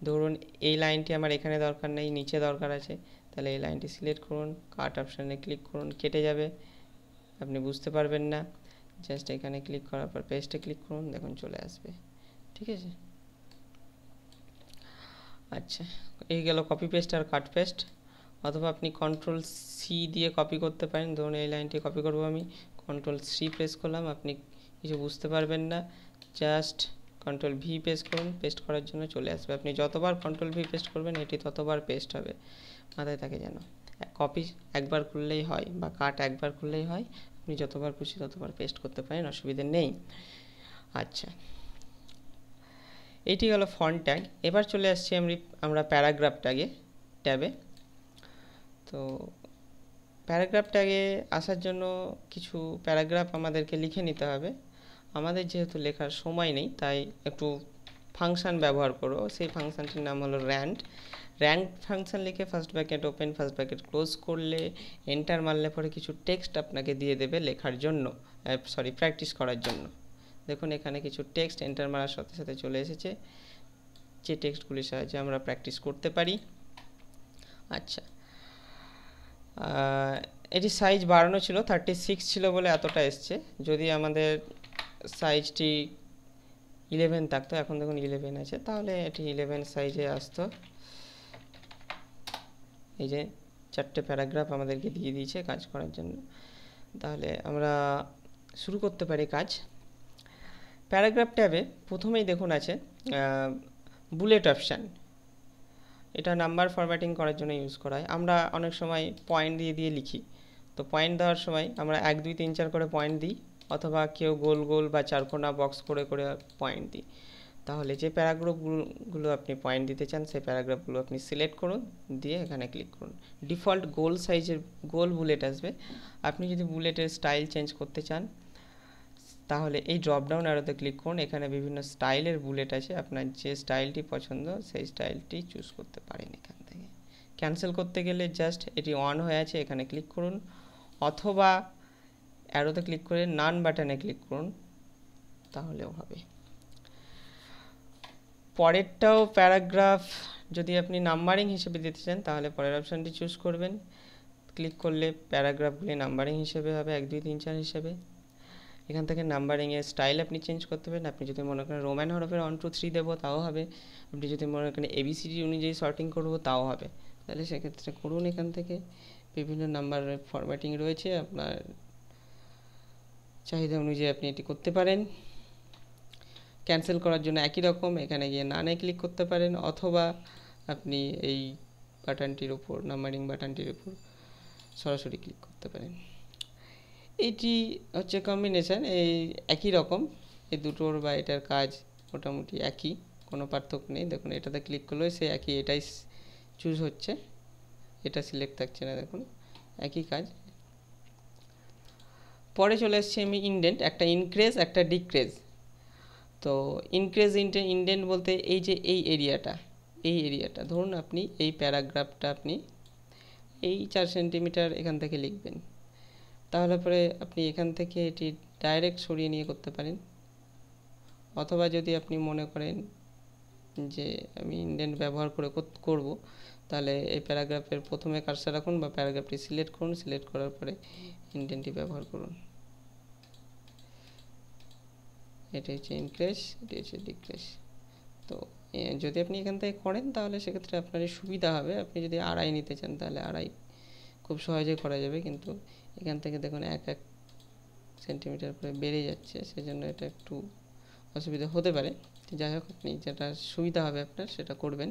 ধরুন এই লাইনটি আমার এখানে দরকার নেই, নিচে দরকার আছে, তাহলে এই লাইনটি সিলেক্ট করুন, কাট অপশানে ক্লিক করুন, কেটে যাবে, আপনি বুঝতে পারবেন না। জাস্ট এখানে ক্লিক করার পর পেস্টে ক্লিক করুন, দেখুন চলে আসবে, ঠিক আছে। আচ্ছা, এই গেল কপি পেস্ট আর কাট পেস্ট। অথবা আপনি কন্ট্রোল সি দিয়ে কপি করতে পারেন। ধরুন এই লাইনটি কপি করব আমি, কন্ট্রোল সি প্রেস করলাম, আপনি কিছু বুঝতে পারবেন না, জাস্ট কন্ট্রোল ভি পেস্ট করুন, পেস্ট করার জন্য চলে আসবে। আপনি যতবার কন্ট্রোল ভি পেস্ট করবেন এটি ততবার পেস্ট হবে, মাথায় থাকে যেন। কপি একবার করলেই হয় বা কাট একবার করলেই হয়, আপনি যতবার খুশি ততবার পেস্ট করতে পারেন, অসুবিধে নেই। আচ্ছা, এটি হলো ফন্ট ট্যাগ। এবার চলে আসছি আমরা প্যারাগ্রাফ ট্যাবে। তো প্যারাগ্রাফ ট্যাগে আসার জন্য কিছু প্যারাগ্রাফ আমাদেরকে লিখে নিতে হবে। আমাদের যেহেতু লেখার সময় নেই, তাই একটু ফাংশান ব্যবহার করব। সেই ফাংশানটির নাম হলো র্যান্ড। র্যান্ড ফাংশান লিখে first bracket open, first bracket close করলে, এন্টার মারলে পরে কিছু টেক্সট আপনাকে দিয়ে দেবে লেখার জন্য, প্র্যাকটিস করার জন্য। দেখুন এখানে কিছু টেক্সট এন্টার মারার সাথে সাথে চলে এসেছে, যে টেক্সটগুলির সাহায্যে আমরা প্র্যাকটিস করতে পারি। আচ্ছা, এটি সাইজ বাড়ানো ছিল, 36 ছিল বলে এতটা এসছে। যদি আমাদের সাইজটি 11 থাকতো, এখন দেখুন 11 আছে, তাহলে এটি 11 সাইজে আসতো। এই যে 4টে প্যারাগ্রাফ আমাদেরকে দিয়ে দিয়েছে কাজ করার জন্য। তাহলে আমরা শুরু করতে পারি কাজ। প্যারাগ্রাফ ট্যাবে প্রথমেই দেখুন আছে বুলেট অপশান। এটা নাম্বার ফরম্যাটিং করার জন্য ইউজ করা হয়। আমরা অনেক সময় পয়েন্ট দিয়ে দিয়ে লিখি, তো পয়েন্ট দেওয়ার সময় আমরা 1 2 3 4 করে পয়েন্ট দিই, অথবা কেউ গোল গোল বা চারকোনা বক্স করে করে পয়েন্ট দিই। তাহলে যে প্যারাগ্রাফগুলো আপনি পয়েন্ট দিতে চান সেই প্যারাগ্রাফগুলো আপনি সিলেক্ট করুন, দিয়ে এখানে ক্লিক করুন। ডিফল্ট গোল সাইজের গোল বুলেট আসবে। আপনি যদি বুলেটের স্টাইল চেঞ্জ করতে চান তাহলে এই ড্রপ ডাউন অ্যারোতে ক্লিক করুন, এখানে বিভিন্ন স্টাইলের বুলেট আছে, আপনার যে স্টাইলটি পছন্দ সেই স্টাইলটি চুজ করতে পারেন এখান থেকে। ক্যান্সেল করতে গেলে জাস্ট এটি অন হয়ে আছে এখানে ক্লিক করুন, অথবা অ্যারোতে ক্লিক করে নান বাটনে ক্লিক করুন, তাহলেও হবে। পরেরটাও প্যারাগ্রাফ যদি আপনি নাম্বারিং হিসেবে দিতে চান তাহলে পরের অপশানটি চুজ করবেন, ক্লিক করলে প্যারাগ্রাফগুলি নাম্বারিং হিসেবে হবে 1 2 3 4 হিসেবে। এখান থেকে নাম্বারিংয়ের স্টাইল আপনি চেঞ্জ করতে পারেন, আপনি যদি মনে করেন রোমান হরফের 1 2 3 দেবো তাও হবে, আপনি যদি মনে করেন ABCD অনুযায়ী সর্টিং করবো তাও হবে, তাহলে সেক্ষেত্রে করুন। এখান থেকে বিভিন্ন নাম্বারের ফরম্যাটিং রয়েছে, আপনার চাহিদা অনুযায়ী আপনি এটি করতে পারেন। ক্যান্সেল করার জন্য একই রকম এখানে গিয়ে নানে ক্লিক করতে পারেন, অথবা আপনি এই বাটনটির উপর নাম্বারিং বাটনটির উপর সরাসরি ক্লিক করতে পারেন। এটি হচ্ছে কম্বিনেশান, এই একই রকম, এই দুটোর বা এটার কাজ মোটামুটি একই, কোনো পার্থক্য নেই। দেখুন এটাতে ক্লিক করলেও সে একই, এটাই চুজ হচ্ছে, এটা সিলেক্ট থাকছে না, দেখুন একই কাজ। পরে চলে এসছি আমি ইনডেন্ট, একটা ইনক্রেজ একটা ডিক্রেজ। তো ইনক্রেজ ইনডেন্ট বলতে এই যে এই এরিয়াটা ধরুন আপনি এই প্যারাগ্রাফটা আপনি এই 4 সেন্টিমিটার এখান থেকে লিখবেন, তাহলে পরে আপনি এখান থেকে এটি ডাইরেক্ট সরিয়ে নিয়ে করতে পারেন, অথবা যদি আপনি মনে করেন যে আমি ইনডেন্ট ব্যবহার করে করব, তাহলে এই প্যারাগ্রাফের প্রথমে কার্সর রাখুন বা প্যারাগ্রাফটি সিলেক্ট করুন, সিলেক্ট করার পরে ইনডেন্টটি ব্যবহার করুন। এটা হচ্ছে ইনক্রেজ, এটি হচ্ছে ডিক্রেজ। তো যদি আপনি এখান থেকে করেন তাহলে সেক্ষেত্রে আপনারই সুবিধা হবে। আপনি যদি আড়াই নিতে চান তাহলে আড়াই খুব সহজে করা যাবে, কিন্তু এখান থেকে দেখুন 1 সেন্টিমিটার করে বেড়ে যাচ্ছে, সেজন্য এটা একটু অসুবিধা হতে পারে। যাই হোক, আপনি যেটা সুবিধা হবে আপনার সেটা করবেন।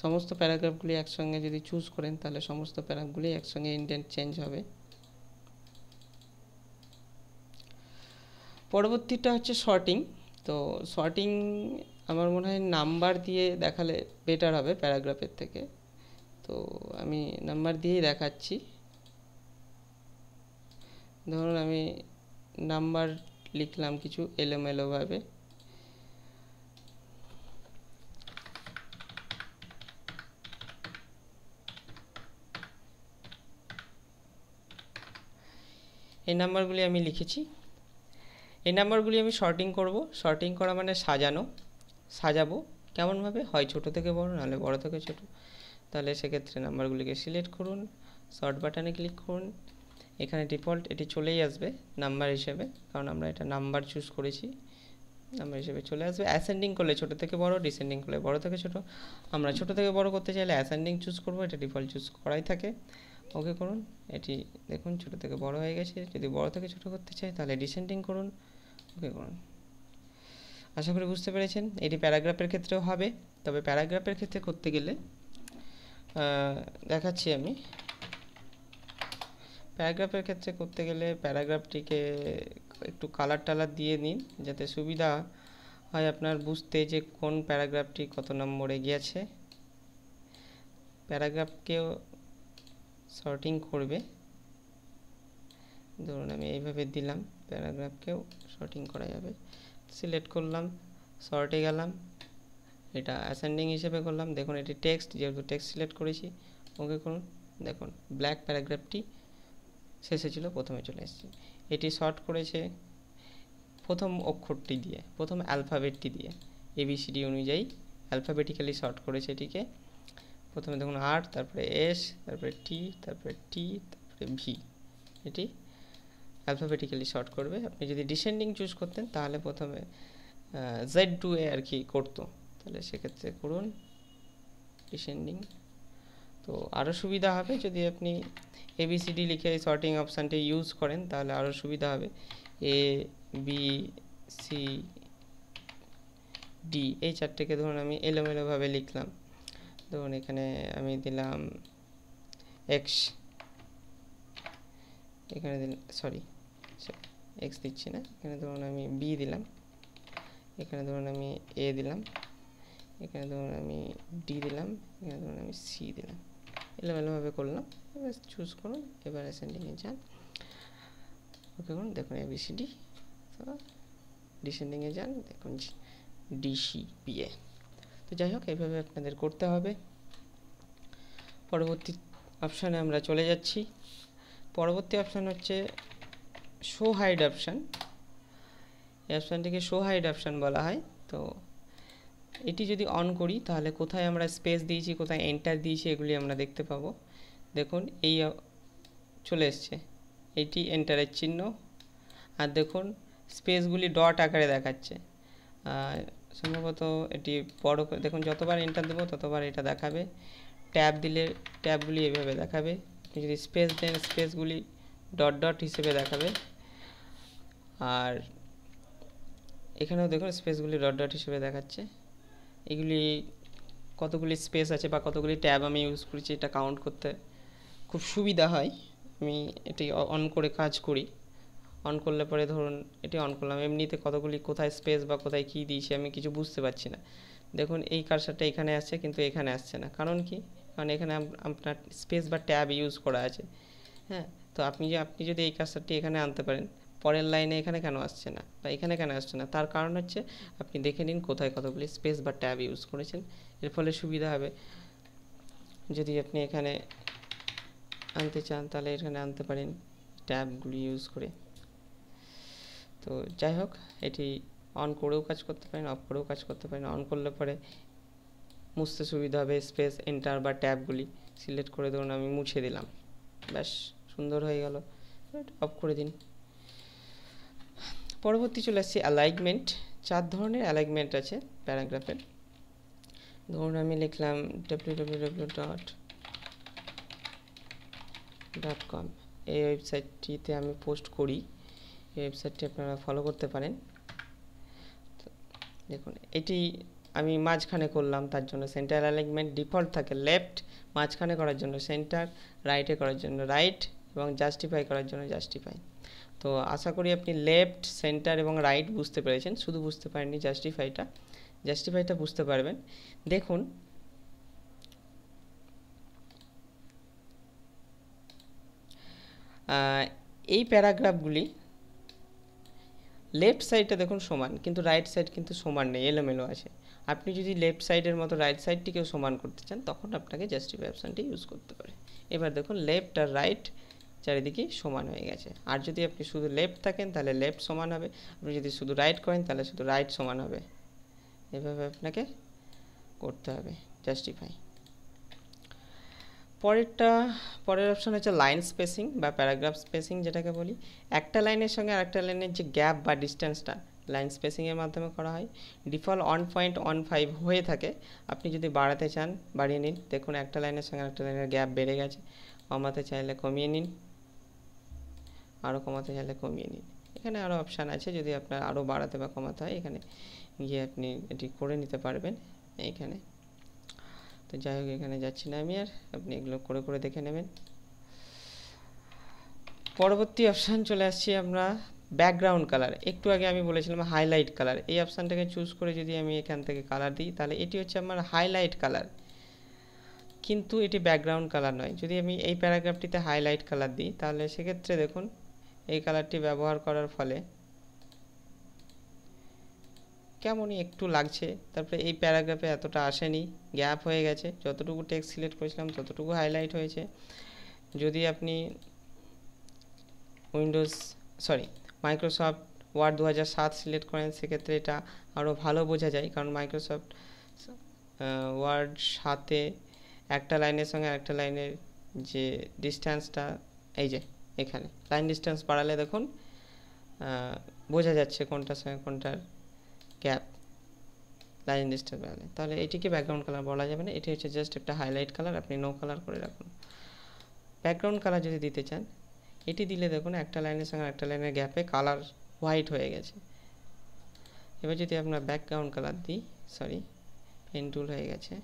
সমস্ত প্যারাগ্রাফগুলি একসঙ্গে যদি চুজ করেন তাহলে সমস্ত প্যারাগ্রাফগুলি একসঙ্গে ইনডেন্ট চেঞ্জ হবে। পরবর্তীটা হচ্ছে শর্টিং। তো শর্টিং আমার মনে হয় নাম্বার দিয়ে দেখালে বেটার হবে প্যারাগ্রাফের থেকে, তো আমি নাম্বার দিয়েই দেখাচ্ছি। ধরুন আমি নাম্বার লিখলাম কিছু এলোমেলোভাবে, এই নাম্বারগুলি আমি লিখেছি। এই নাম্বারগুলি আমি শর্টিং করব। শর্টিং করা মানে সাজাবো কেমনভাবে, হয় ছোট থেকে বড়, নাহলে বড় থেকে ছোট। তাহলে সেক্ষেত্রে নাম্বারগুলিকে সিলেক্ট করুন, শর্ট বাটনে ক্লিক করুন, এখানে ডিফল্ট এটি চলেই আসবে নাম্বার হিসেবে, কারণ আমরা এটা নাম্বার চুজ করেছি, নাম্বার হিসেবে চলে আসবে। অ্যাসেন্ডিং করলে ছোট থেকে বড়, ডিসেন্ডিং করলে বড় থেকে ছোট। আমরা ছোট থেকে বড় করতে চাইলে অ্যাসেন্ডিং চুজ করব, এটা ডিফল্ট চুজ করাই থাকে। ওকে করুন, এটি দেখুন ছোট থেকে বড় হয়ে গেছে। যদি বড় থেকে ছোট করতে চাই তাহলে ডিসেন্ডিং করুন, ওকে করুন। আশা করি বুঝতে পেরেছেন। এটি প্যারাগ্রাফের ক্ষেত্রেও হবে, তবে প্যারাগ্রাফের ক্ষেত্রে করতে গেলে দেখাচ্ছি আমি। প্যারাগ্রাফের ক্ষেত্রে করতে গেলে প্যারাগ্রাফটিকে একটু কালার টালার দিয়ে নিন, যাতে সুবিধা হয় আপনার বুঝতে যে কোন প্যারাগ্রাফটি কত নম্বরে গিয়েছে। প্যারাগ্রাফকেও সর্টিং করবে, ধরুন আমি এইভাবে দিলাম, প্যারাগ্রাফকেও সর্টিং করা যাবে। সিলেক্ট করলাম, সর্টে গেলাম, এটা অ্যাসেন্ডিং হিসেবে করলাম। দেখুন এটি টেক্সট, যেহেতু টেক্সট সিলেক্ট করেছি, ওকে করুন। দেখুন ব্ল্যাক প্যারাগ্রাফটি শেষে ছিল, প্রথমে চলে এসেছে। এটি শর্ট করেছে প্রথম অক্ষরটি দিয়ে, প্রথম অ্যালফাবেটটি দিয়ে, ABCD অনুযায়ী অ্যালফাবেটিক্যালি শর্ট করেছে এটিকে। প্রথমে দেখুন R, তারপরে S, তারপরে T, তারপরে T, তারপরে V, এটি অ্যালফাবেটিক্যালি শর্ট করবে। আপনি যদি ডিসেন্ডিং চুজ করতেন তাহলে প্রথমে Z2A আর কি করতো, তাহলে সেক্ষেত্রে করুন ডিসেন্ডিং। তো আরও সুবিধা হবে যদি আপনি ABCD লিখে শর্টিং অপশানটি ইউজ করেন, তাহলে আরও সুবিধা হবে। ABCD এই চারটেকে ধরুন আমি এলোমেলোভাবে লিখলাম, ধরুন এখানে আমি দিলাম X, এখানে দিলাম X দিচ্ছি না, এখানে ধরুন আমি B দিলাম, এখানে ধরুন আমি এ দিলাম, এখানে ধরুন আমি ডি দিলাম, এখানে ধরুন আমি সি দিলাম, এলোমেলোভাবে করলাম। এবার চুজ করুন, এবার অ্যাসেন্ডিংয়ে যান, ওকে করুন, দেখুন ABCD। তো ডিসেন্ডিংয়ে যান, দেখুন DCPA। তো যাই হোক, এইভাবে আপনাদের করতে হবে। পরবর্তী অপশানে আমরা চলে যাচ্ছি। পরবর্তী অপশান হচ্ছে শো হাইড অপশান। এই অপশানটিকে শো হাইড অপশান বলা হয়। তো এটি যদি অন করি তাহলে কোথায় আমরা স্পেস দিয়েছি, কোথায় এন্টার দিয়েছি, এগুলি আমরা দেখতে পাবো। দেখুন এই চলে এসছে, এটি এন্টারের চিহ্ন। আর দেখুন স্পেসগুলি ডট আকারে দেখাচ্ছে। সম্ভবত এটি বড় করে দেখুন, যতবার এন্টার দেবো ততবার এটা দেখাবে। ট্যাব দিলে ট্যাবগুলি এভাবে দেখাবে। আপনি যদি স্পেস দেন স্পেসগুলি ডট ডট হিসেবে দেখাবে। আর এখানেও দেখুন স্পেসগুলি ডট ডট হিসেবে দেখাচ্ছে। এগুলি কতগুলি স্পেস আছে বা কতগুলি ট্যাব আমি ইউজ করেছি এটা কাউন্ট করতে খুব সুবিধা হয়। আমি এটি অন করে কাজ করি। অন করলে পরে ধরুন এটি অন করলাম, এমনিতে কতগুলি কোথায় স্পেস বা কোথায় কী দিয়েছি আমি কিছু বুঝতে পারছি না। দেখুন এই কার্সারটা এখানে আসছে কিন্তু এখানে আসছে না, কারণ কি? কারণ এখানে আপনার স্পেস বা ট্যাব ইউজ করা আছে। হ্যাঁ, তো আপনি যদি এই কার্সারটি এখানে আনতে পারেন, পরের লাইনে এখানে কেন আসছে না বা এখানে কেন আসছে না, তার কারণ হচ্ছে আপনি দেখে নিন কোথায় কতগুলি স্পেস বা ট্যাব ইউজ করেছেন। এর ফলে সুবিধা হবে। যদি আপনি এখানে আনতে চান তাহলে এখানে আনতে পারেন ট্যাবগুলি ইউজ করে। তো যাই হোক, এটি অন করেও কাজ করতে পারেন, অফ করেও কাজ করতে পারেন। অন করলে পরে মুছতে সুবিধা হবে, স্পেস এন্টার বা ট্যাবগুলি সিলেক্ট করে ধরুন আমি মুছে দিলাম, ব্যাস সুন্দর হয়ে গেল। অফ করে দিন। পরবর্তী চলে আসছি অ্যালাইনমেন্ট। 4 ধরনের অ্যালাইনমেন্ট আছে প্যারাগ্রাফের। ধরুন আমি লিখলাম www.com, এই ওয়েবসাইটটিতে আমি পোস্ট করি। এই ওয়েবসাইটটি আপনারা ফলো করতে পারেন। দেখুন এটি আমি মাঝখানে করলাম, তার জন্য সেন্টার অ্যালাইনমেন্ট ডিফল্ট থাকে লেফট, মাঝখানে করার জন্য সেন্টার, রাইটে করার জন্য রাইট এবং জাস্টিফাই করার জন্য জাস্টিফাই। তো আশা করি আপনি লেফট, সেন্টার এবং রাইট বুঝতে পেরেছেন, শুধু বুঝতে পারেননি জাস্টিফাইটা বুঝতে পারবেন। দেখুন এই প্যারাগ্রাফগুলি লেফট সাইডটা দেখুন সমান, কিন্তু রাইট সাইড কিন্তু সমান নেই, এলোমেলো আছে। আপনি যদি লেফট সাইডের মতো রাইট সাইডটিকেও সমান করতে চান তখন আপনাকে জাস্টিফাই অপশানটি ইউজ করতে পারে। এবার দেখুন লেফট আর রাইট চারিদিকেই সমান হয়ে গেছে। আর যদি আপনি শুধু লেফট থাকেন তাহলে লেফট সমান হবে, আপনি যদি শুধু রাইট করেন তাহলে শুধু রাইট সমান হবে। এভাবে আপনাকে করতে হবে জাস্টিফাই। পরের অপশান হচ্ছে লাইন স্পেসিং বা প্যারাগ্রাফ স্পেসিং, যেটাকে বলি। একটা লাইনের সঙ্গে আরেকটা লাইনের যে গ্যাপ বা ডিস্টেন্সটা লাইন স্পেসিংয়ের মাধ্যমে করা হয়। ডিফল্ট 1.15 হয়ে থাকে, আপনি যদি বাড়াতে চান বাড়িয়ে নিন। দেখুন একটা লাইনের সঙ্গে আরেকটা লাইনের গ্যাপ বেড়ে গেছে, কমাতে চাইলে কমিয়ে নিন, আরও কমাতে চাইলে কমিয়ে নিন। এখানে আরও অপশান আছে, যদি আপনার আরও বাড়াতে বা কমাতে হয় এখানে গিয়ে আপনি এটি করে নিতে পারবেন এইখানে। তো যাই হোক, এখানে যাচ্ছি না আমি আর, আপনি এগুলো করে করে দেখে নেবেন। পরবর্তী অপশান চলে আসছি আমরা ব্যাকগ্রাউন্ড কালার। একটু আগে আমি বলেছিলাম হাইলাইট কালার, এই অপশানটাকে চুজ করে যদি আমি এখান থেকে কালার দিই তাহলে এটি হচ্ছে আমার হাইলাইট কালার, কিন্তু এটি ব্যাকগ্রাউন্ড কালার নয়। যদি আমি এই প্যারাগ্রাফটিতে হাইলাইট কালার দিই তাহলে সেক্ষেত্রে দেখুন এই কালারটি ব্যবহার করার ফলে কেমনই একটু লাগছে। তারপরে এই প্যারাগ্রাফে এতটা আসেনি, গ্যাপ হয়ে গেছে, যতটুকু টেক্সট সিলেক্ট করেছিলাম ততটুকু হাইলাইট হয়েছে। যদি আপনি মাইক্রোসফট ওয়ার্ড 2007 সিলেক্ট করেন সেক্ষেত্রে এটা আরও ভালো বোঝা যায়, কারণ মাইক্রোসফট ওয়ার্ড 7-এ একটা লাইনের সঙ্গে একটা লাইনের যে ডিস্ট্যান্সটা, এই যে এখানে লাইন ডিস্ট্যান্স বাড়ালে দেখুন বোঝা যাচ্ছে কোনটার সঙ্গে কোনটার গ্যাপ, লাইন ডিস্ট্যান্স বাড়ালে। তাহলে এটিকে ব্যাকগ্রাউন্ড কালার বলা যাবে না, এটি হচ্ছে জাস্ট একটা হাইলাইট কালার, আপনি নো কালার করে রাখুন। ব্যাকগ্রাউন্ড কালার যদি দিতে চান এটি দিলে দেখুন একটা লাইনের সঙ্গে একটা লাইনের গ্যাপে কালার হোয়াইট হয়ে গেছে। এবার যদি আপনার ব্যাকগ্রাউন্ড কালার দিই, পেন টুল হয়ে গেছে,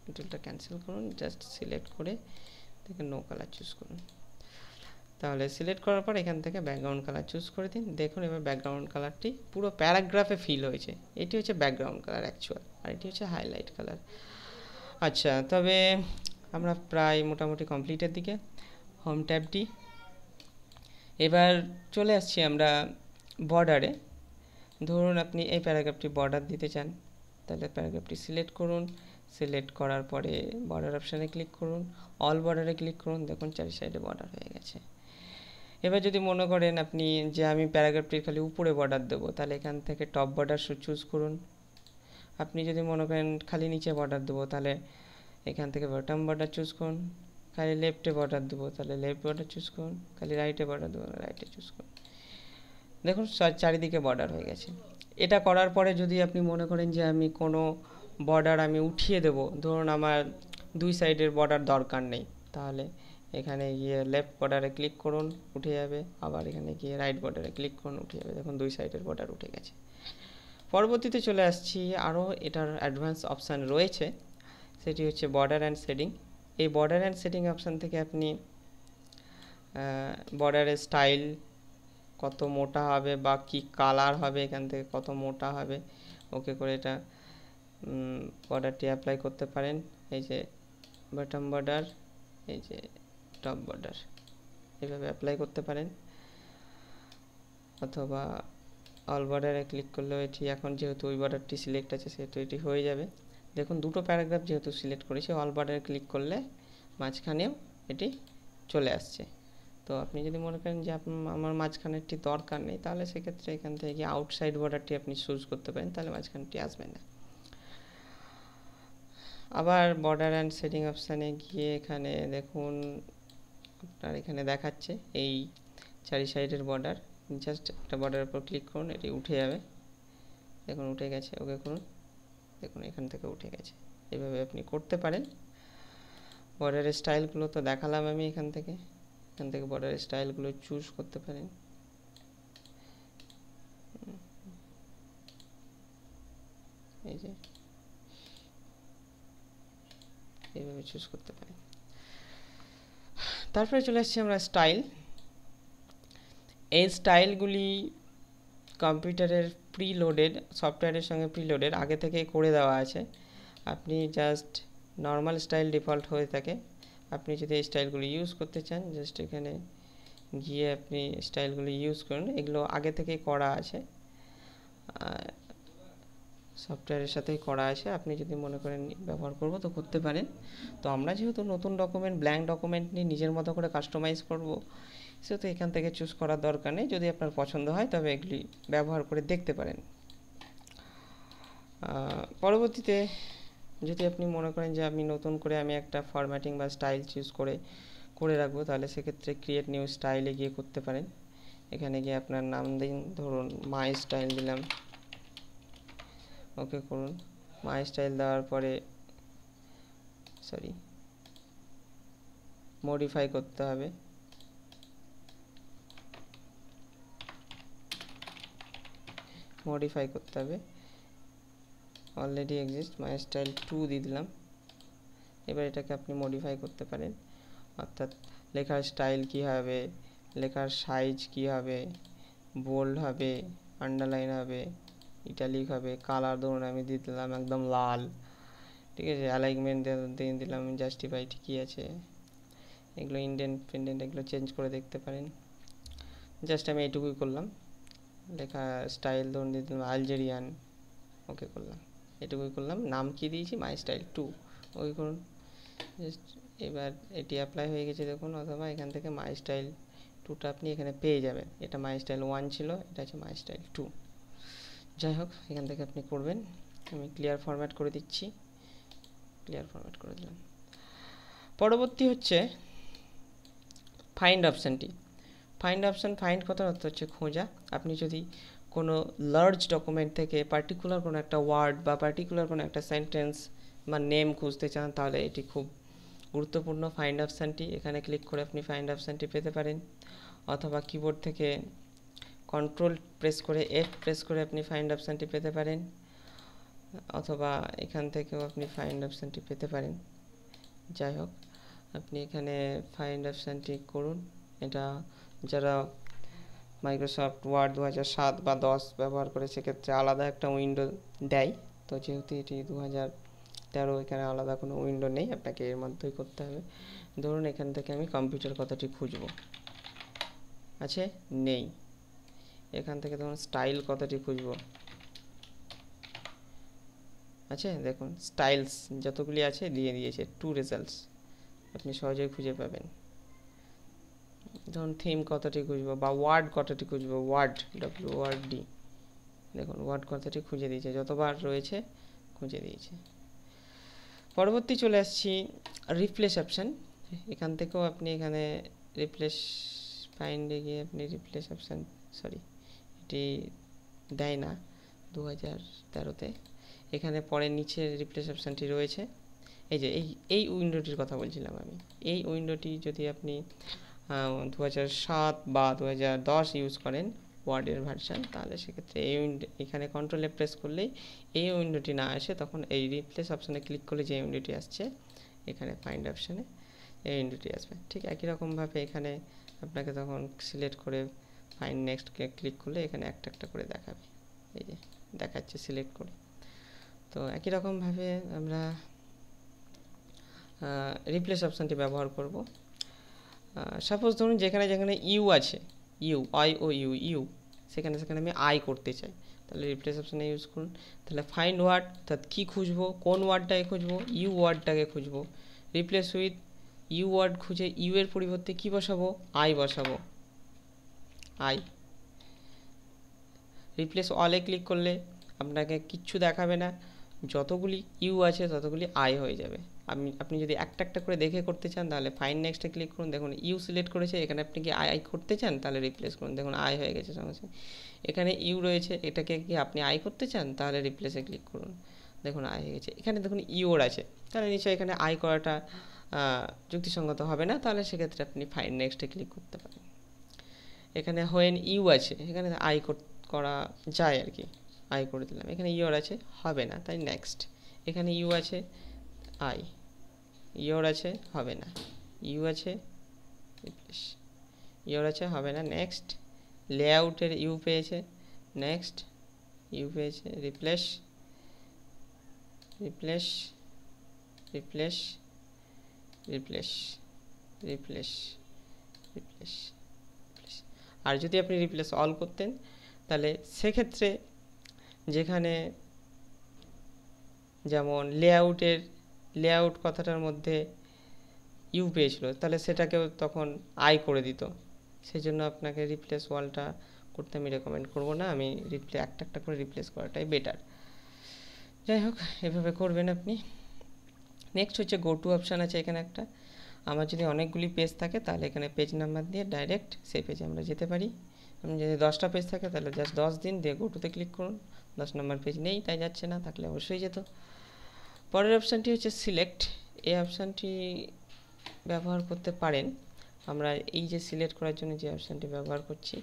পেন টুলটা ক্যান্সেল করুন, জাস্ট সিলেক্ট করে দেখুন নো কালার চুজ করুন। তাহলে সিলেক্ট করার পর এখান থেকে ব্যাকগ্রাউন্ড কালার চুজ করে দিন। দেখুন এবার ব্যাকগ্রাউন্ড কালারটি পুরো প্যারাগ্রাফে ফিল হয়েছে। এটি হচ্ছে ব্যাকগ্রাউন্ড কালার অ্যাকচুয়াল, আর এটি হচ্ছে হাইলাইট কালার। আচ্ছা, তবে আমরা প্রায় মোটামুটি কমপ্লিটের দিকে। হোম ট্যাবটি, এবার চলে আসছি আমরা বর্ডারে। ধরুন আপনি এই প্যারাগ্রাফটি বর্ডার দিতে চান, তাহলে প্যারাগ্রাফটি সিলেক্ট করুন। সিলেক্ট করার পরে বর্ডার অপশানে ক্লিক করুন, অল বর্ডারে ক্লিক করুন। দেখুন চারি সাইডে বর্ডার হয়ে গেছে। এবার যদি মনে করেন আপনি যে আমি প্যারাগ্রাফটির খালি উপরে বর্ডার দেবো, তাহলে এখান থেকে টপ বর্ডার চুজ করুন। আপনি যদি মনে করেন খালি নিচে বর্ডার দেবো, তাহলে এখান থেকে বটম বর্ডার চুজ করুন। খালি লেফটে বর্ডার দেবো, তাহলে লেফট বর্ডার চুজ করুন। খালি রাইটে বর্ডার দেবো, রাইটে চুজ করুন। দেখুন চারিদিকে বর্ডার হয়ে গেছে। এটা করার পরে যদি আপনি মনে করেন যে আমি কোনো বর্ডার আমি উঠিয়ে দেব, ধরুন আমার দুই সাইডের বর্ডার দরকার নেই, তাহলে এখানে গিয়ে লেফট বর্ডারে ক্লিক করুন, উঠে যাবে। আবার এখানে গিয়ে রাইট বর্ডারে ক্লিক করুন, উঠে যাবে। দেখুন দুই সাইডের বর্ডার উঠে গেছে। পরবর্তীতে চলে আসছি, আরও এটার অ্যাডভান্স অপশান রয়েছে, সেটি হচ্ছে বর্ডার অ্যান্ড শেডিং। এই বর্ডার অ্যান্ড শেডিং অপশান থেকে আপনি বর্ডারের স্টাইল কত মোটা হবে বা কি কালার হবে, এখান থেকে কত মোটা হবে ওকে করে এটা বর্ডারটি অ্যাপ্লাই করতে পারেন। এই যে বটম বর্ডার, এই যে টপ বর্ডার, এভাবে অ্যাপ্লাই করতে পারেন। অথবা অল বর্ডারে ক্লিক করলেও এটি, এখন যেহেতু ওই বর্ডারটি সিলেক্ট আছে সেহেতু এটি হয়ে যাবে। দেখুন দুটো প্যারাগ্রাফ যেহেতু সিলেক্ট করেছি, অল বর্ডারে ক্লিক করলে মাঝখানেও এটি চলে আসছে। তো আপনি যদি মনে করেন যে আমার মাঝখানেরটি দরকার নেই, তাহলে সেক্ষেত্রে এখান থেকে আউটসাইড বর্ডারটি আপনি চুজ করতে পারেন, তাহলে মাঝখানটি আসবে না। আবার বর্ডার অ্যান্ড শেডিং অপশানে গিয়ে এখানে দেখুন আপনার এখানে দেখাচ্ছে এই চারি সাইডের বর্ডার। জাস্ট একটা বর্ডারের উপর ক্লিক করুন, এটি উঠে যাবে। দেখুন উঠে গেছে, ওকে করুন। দেখুন এখান থেকে উঠে গেছে। এভাবে আপনি করতে পারেন। বর্ডারের স্টাইলগুলো তো দেখালাম আমি, এখান থেকে বর্ডারের স্টাইলগুলো চুজ করতে পারেন। এই যে এইভাবে চুজ করতে পারেন। তারপরে চলে আসছি আমরা স্টাইল। এই স্টাইলগুলি কম্পিউটারের প্রিলোডেড, সফটওয়্যারের সঙ্গে প্রিলোডেড আগে থেকেই করে দেওয়া আছে। আপনি জাস্ট নর্মাল স্টাইল ডিফল্ট হয়ে থাকে। আপনি যদি এই স্টাইলগুলি ইউজ করতে চান, জাস্ট এখানে গিয়ে আপনি স্টাইলগুলি ইউজ করুন। এগুলো আগে থেকেই করা আছে, সফটওয়্যারের সাথেই করা আছে। আপনি যদি মনে করেন ব্যবহার করব তো করতে পারেন। তো আমরা যেহেতু নতুন ডকুমেন্ট, ব্ল্যাঙ্ক ডকুমেন্ট নিয়ে নিজের মতো করে কাস্টমাইজ করব, সেহেতু এখান থেকে চুজ করার দরকার নেই। যদি আপনার পছন্দ হয় তবে এগুলি ব্যবহার করে দেখতে পারেন। পরবর্তীতে যদি আপনি মনে করেন যে আমি নতুন করে আমি একটা ফরম্যাটিং বা স্টাইল চুজ করে রাখবো, তাহলে সেক্ষেত্রে ক্রিয়েট নিউ স্টাইলে গিয়ে করতে পারেন। এখানে গিয়ে আপনার নাম দিন, ধরুন মাই স্টাইল দিলাম, ওকে করুন। মাই স্টাইল দেওয়ার পরে মডিফাই করতে হবে। অলরেডি এক্সিস্ট, মাই স্টাইল 2 দিয়ে দিলাম। এবার এটাকে আপনি মডিফাই করতে পারেন, অর্থাৎ লেখার স্টাইল কী হবে, লেখার সাইজ কী হবে, বোল্ড হবে, আন্ডারলাইন হবে, ইটালিক হবে, কালার ধরুন আমি দিয়ে দিলাম একদম লাল, ঠিক আছে। অ্যালাইনমেন্ট দিয়ে দিলাম জাস্টিফাই, ঠিকই আছে। এগুলো ইন্ডেন্ট ফিন্ডেন্ট এগুলো চেঞ্জ করে দেখতে পারেন। জাস্ট আমি এইটুকুই করলাম। লেখা স্টাইল ধরুন দিয়ে দিলাম আলজেরিয়ান, ওকে করলাম। এটুকুই করলাম। নাম কি দিয়েছি, মাই স্টাইল 2, ওকে করুন। জাস্ট এবার এটি অ্যাপ্লাই হয়ে গেছে দেখুন। অথবা এখান থেকে মাই স্টাইল 2টা আপনি এখানে পেয়ে যাবেন। এটা মাই স্টাইল 1 ছিল, এটা হচ্ছে মাই স্টাইল 2। যাই হোক, এখান থেকে আপনি করবেন। আমি ক্লিয়ার ফরম্যাট করে দিচ্ছি, ক্লিয়ার ফরম্যাট করে দিলাম। পরবর্তী হচ্ছে ফাইন্ড অপশানটি। ফাইন্ড কথার অর্থ হচ্ছে খোঁজা। আপনি যদি কোনো লার্জ ডকুমেন্ট থেকে পার্টিকুলার কোনো একটা ওয়ার্ড বা পার্টিকুলার কোনো একটা সেন্টেন্স বা নেম খুঁজতে চান, তাহলে এটি খুব গুরুত্বপূর্ণ ফাইন্ড অপশানটি। এখানে ক্লিক করে আপনি ফাইন্ড অপশানটি পেতে পারেন, অথবা কিবোর্ড থেকে কন্ট্রোল প্রেস করে F প্রেস করে আপনি ফাইন্ড অপশানটি পেতে পারেন, অথবা এখান থেকেও আপনি ফাইন্ড অপশানটি পেতে পারেন। যাই হোক, আপনি এখানে ফাইন্ড অপশানটি করুন, এটা যারা মাইক্রোসফট ওয়ার্ড 2007 বা 10 ব্যবহার করে সেক্ষেত্রে আলাদা একটা উইন্ডো দেয়। তো যেহেতু এটি 2013, এখানে আলাদা কোনো উইন্ডো নেই, আপনাকে এর মধ্যেই করতে হবে। ধরুন এখান থেকে আমি কম্পিউটার কথাটি খুঁজব, আছে? নেই। এখান থেকে ধরুন স্টাইল কথাটি খুঁজব, আছে? দেখুন স্টাইলস যতগুলি আছে দিয়ে দিয়েছে 2 রেজাল্টস, আপনি সহজেই খুঁজে পাবেন। ধরুন থিম কথাটি খুঁজবো বা ওয়ার্ড কথাটি খুঁজবো, ওয়ার্ড WORD, দেখুন ওয়ার্ড কথাটি খুঁজে দিয়েছে, যতবার রয়েছে খুঁজে দিয়েছে। পরবর্তী চলে আসছি রিপ্লেস অপশান। এখান থেকেও আপনি এখানে রিপ্লেস ফাইন্ডে গিয়ে আপনি রিপ্লেস অপশান, সরি এটি দেয় না 2013-তে। এখানে পরে নিচে রিপ্লেস অপশানটি রয়েছে, এই যে এই উইন্ডোটির কথা বলছিলাম আমি। এই উইন্ডোটি যদি আপনি 2007 বা 2010 ইউজ করেন ওয়ার্ডের ভার্সান, তাহলে সেক্ষেত্রে এখানে কন্ট্রোলে প্রেস করলেই এই উইন্ডোটি না আসে, তখন এই রিপ্লেস অপশানে ক্লিক করলে যে উইন্ডোটি আসছে এখানে ফাইন্ড অপশানে এই উইন্ডোটি আসবে। ঠিক একই রকমভাবে এখানে আপনাকে তখন সিলেক্ট করে ফাইন্ড নেক্সটকে ক্লিক করলে এখানে একটা একটা করে দেখাবে, এই যে দেখাচ্ছে সিলেক্ট করে। তো একই রকমভাবে আমরা রিপ্লেস অপশানটি ব্যবহার করব। সাপোজ ধরুন যেখানে যেখানে ইউ আছে, ইউ, সেখানে আমি আই করতে চাই, তাহলে রিপ্লেস অপশানে ইউজ করুন। তাহলে ফাইন্ড ওয়ার্ড, অর্থাৎ কী খুঁজবো, কোন ওয়ার্ডটাকে খুঁজবো, ইউ ওয়ার্ডটাকে খুঁজবো। রিপ্লেস উইথ ইউ ওয়ার্ড খুঁজে ইউ এর পরিবর্তে কী বসাবো, আই বসাবো, আই। রিপ্লেস অলে ক্লিক করলে আপনাকে কিচ্ছু দেখাবে না, যতগুলি ইউ আছে ততগুলি আই হয়ে যাবে। আপনি যদি একটা একটা করে দেখে করতে চান তাহলে ফাইন নেক্সটে ক্লিক করুন, দেখুন ইউ সিলেক্ট করেছে, এখানে আপনি কি আই করতে চান তাহলে রিপ্লেস করুন, দেখুন আই হয়ে গেছে সঙ্গে সঙ্গে। এখানে ইউ রয়েছে, এটাকে কি আপনি আই করতে চান তাহলে রিপ্লেসে ক্লিক করুন, দেখুন আই হয়ে গেছে। এখানে দেখুন ইউর আছে, তাহলে নিশ্চয়ই এখানে আই করাটা যুক্তিসঙ্গত হবে না, তাহলে সেক্ষেত্রে আপনি ফাইন নেক্সটে ক্লিক করতে পারেন। এখানে হোয়েন ইউ আছে, এখানে আই করা যায় আর কি, আই করে দিলাম। এখানে ইউর আছে, হবে না, তাই নেক্সট। এখানে ইউ আছে, আই, ইউর আছে, হবে না, ইউ আছে, রিপ্লেস, ইউর আছে, হবে না, নেক্সট। লেআউটের ইউ পেয়েছে, নেক্সট, ইউ পেয়েছে, replace, replace, replace, replace, replace, replace. আর যদি আপনি রিপ্লেস অল করতেন তাহলে সেক্ষেত্রে যেখানে যেমন লেআউট কথাটার মধ্যে ইউ পেয়েছিল, তাহলে সেটাকেও তখন আই করে দিত। সেই জন্য আপনাকে রিপ্লেস ওয়ালটা করতে আমি রেকমেন্ড করবো না, আমি একটা একটা করে রিপ্লেস করাটাই বেটার। যাই হোক, এভাবে করবেন আপনি। নেক্সট হচ্ছে গো টু অপশান আছে এখানে একটা। আমার যদি অনেকগুলি পেজ থাকে তাহলে এখানে পেজ নাম্বার দিয়ে ডাইরেক্ট সেই পেজে আমরা যেতে পারি। যদি 10টা পেজ থাকে তাহলে জাস্ট 10 দিন দিয়ে গো টুতে ক্লিক করুন। 10 নম্বর পেজ নেই তাই যাচ্ছে না, থাকলে অবশ্যই যেত। পরের অপশানটি হচ্ছে সিলেক্ট। এই অপশানটি ব্যবহার করতে পারেন আমরা এই যে সিলেক্ট করার জন্য যে অপশানটি ব্যবহার করছি,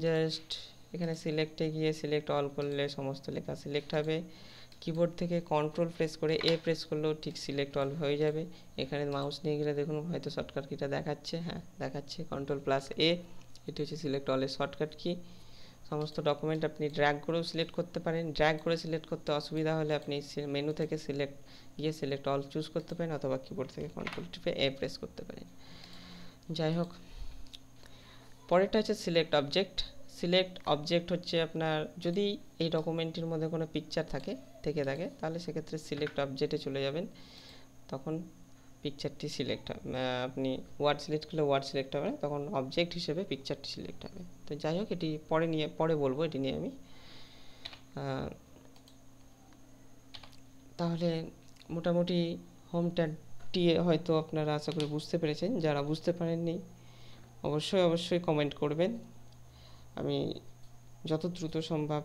জাস্ট এখানে সিলেক্টে গিয়ে সিলেক্ট অল করলে সমস্ত লেখা সিলেক্ট হবে। কিবোর্ড থেকে কন্ট্রোল প্রেস করে এ প্রেস করলেও ঠিক সিলেক্ট অল হয়ে যাবে। এখানে মাউস নিয়ে গেলে দেখুন হয়তো শর্টকাট কিটা দেখাচ্ছে, হ্যাঁ দেখাচ্ছে, কন্ট্রোল প্লাস এ, এটি হচ্ছে সিলেক্ট অলের শর্টকাট কি। সমস্ত ডকুমেন্ট আপনি ড্র্যাগ করেও সিলেক্ট করতে পারেন। ড্র্যাগ করে সিলেক্ট করতে অসুবিধা হলে আপনি মেনু থেকে সিলেক্ট অল চুজ করতে পারেন, অথবা কিবোর্ড থেকে কন্ট্রোল টিপে এ প্রেস করতে পারেন। যাই হোক, পরেরটা হচ্ছে সিলেক্ট অবজেক্ট। সিলেক্ট অবজেক্ট হচ্ছে আপনার যদি এই ডকুমেন্টের মধ্যে কোনো পিকচার থেকে তাহলে সেক্ষেত্রে সিলেক্ট অবজেক্টে চলে যাবেন, তখন পিকচারটি সিলেক্ট হবে। আপনি ওয়ার্ড সিলেক্ট করলে ওয়ার্ড সিলেক্ট হবে না, তখন অবজেক্ট হিসেবে পিকচারটি সিলেক্ট হবে। তো যাই হোক, এটি পরে বলবো এটি নিয়ে আমি। তাহলে মোটামুটি হোম ট্যাবটি হয়তো আপনারা আশা করি বুঝতে পেরেছেন। যারা বুঝতে পারেননি অবশ্যই কমেন্ট করবেন, আমি যত দ্রুত সম্ভব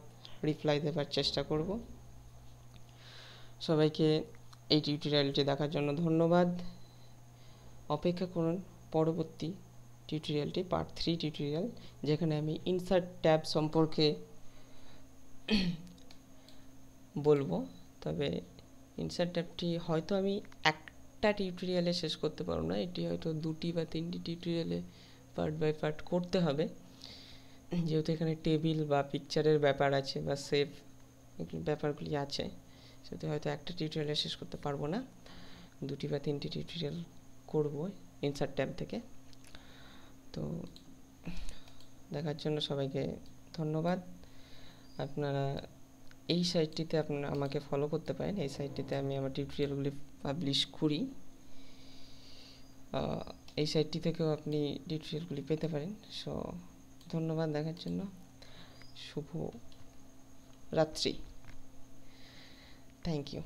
রিপ্লাই দেওয়ার চেষ্টা করব। সবাইকে এই টিউটোরিয়ালটি দেখার জন্য ধন্যবাদ। অপেক্ষা করুন পরবর্তী টিউটোরিয়ালটি, পার্ট 3 টিউটোরিয়াল, যেখানে আমি ইনসার্ট ট্যাব সম্পর্কে বলবো। তবে ইনসার্ট ট্যাবটি হয়তো আমি একটা টিউটোরিয়ালে শেষ করতে পারবো না, এটি হয়তো 2টি বা 3টি টিউটোরিয়ালে পার্ট বাই পার্ট করতে হবে, যেহেতু এখানে টেবিল বা পিকচারের ব্যাপার আছে বা সেভ ব্যাপারগুলি আছে, সেহেতু হয়তো একটা টিউটোরিয়ালে শেষ করতে পারবো না, 2টি বা 3টি টিউটোরিয়াল করব ইনসার্ট ট্যাব থেকে। তো দেখার জন্য সবাইকে ধন্যবাদ। আপনারা এই সাইটটিতে আপনারা আমাকে ফলো করতে পারেন, এই সাইটটিতে আমি আমার টিউটোরিয়ালগুলি পাবলিশ করি, এই সাইটটি থেকেও আপনি টিউটোরিয়ালগুলি পেতে পারেন। সো ধন্যবাদ দেখার জন্য, শুভ রাত্রি, থ্যাংক ইউ।